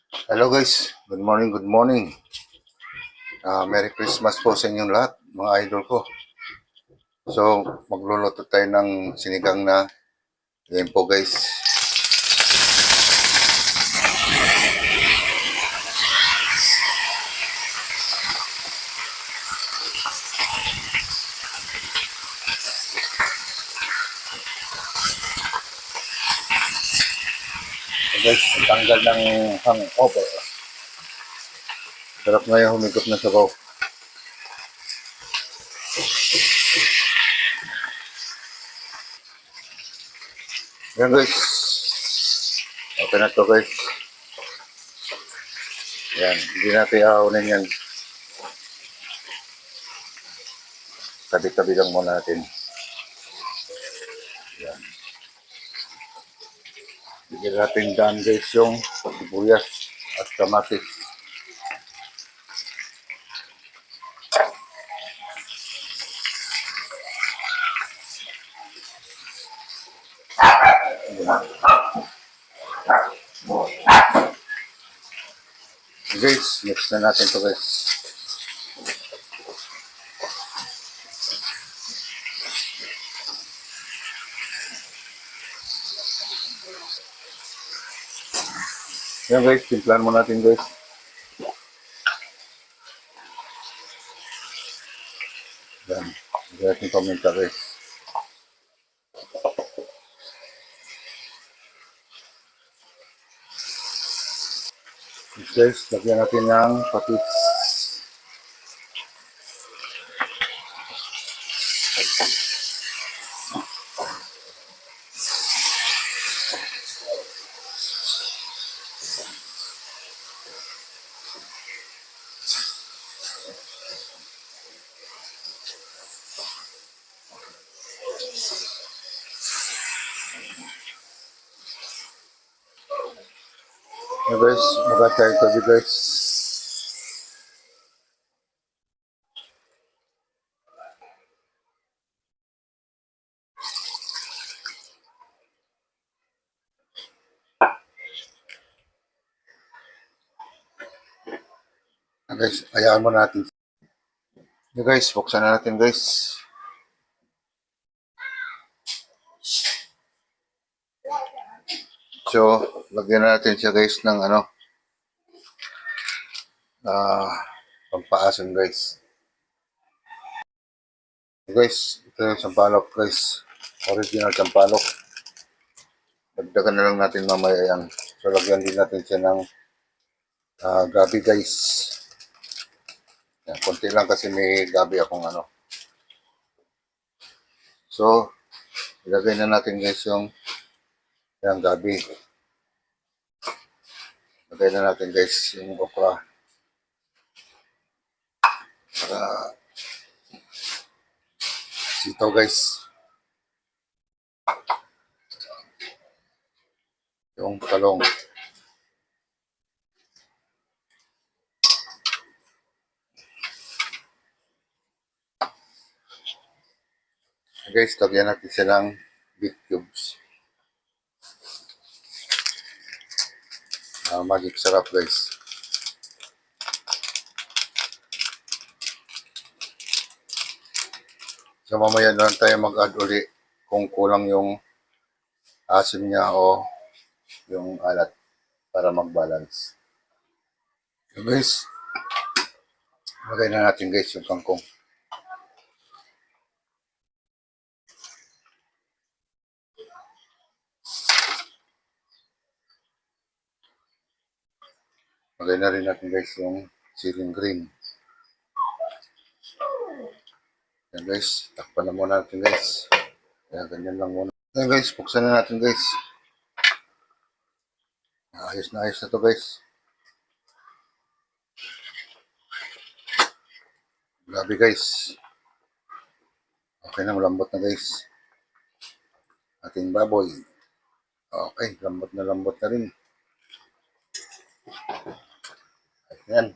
Hello guys, good morning, good morning. Merry Christmas po sa inyong lahat, mga idol ko. So, magluluto tayo ng sinigang na yan po guys. So guys, tanggal ng hangover. Sarap ngayon humigop na sabaw. Yan guys. Okay na to guys. Yan, hindi natin ahawin yan. Tabi-tabi lang muna natin. Yan. Bigyan natin daan guys yung sibuyas at kamatis. Guys, mix na natin to guys. Yan guys, timplahan mo natin guys. Yan, hindi natin paminta guys. Guys, lagyan natin ng patis. Yan guys, magkakaya ito guys. Guys, hayaan mo natin. Guys, buksan na natin guys. So, lagyan na natin siya guys ng pampaasim guys. Guys, ito yung sampalok guys. Original sampalok. Dagdagan na lang natin mamaya yan. So, lagyan din natin siya ng gabi guys. Yan, konti lang kasi may gabi akong So, ilagay na natin guys yung gabi. Lagay na natin guys yung okra. Sitaw guys. Yung talong. Guys, lagyan natin siya ng beef cubes. Magic sarap guys. So mamaya na lang tayo mag-add uli kung kulang yung asim niya o yung alat para mag-balance. So guys, lagay na natin guys yung kangkong. Lagay na rin natin guys yung siling green. Yan guys, takpan na muna natin guys. Kaya ganyan lang muna. Yan guys, buksan na natin guys. Ayos na to guys. Grabe guys. Okay na, malambot na guys. Ating baboy. Okay, lambot na rin. Ayan.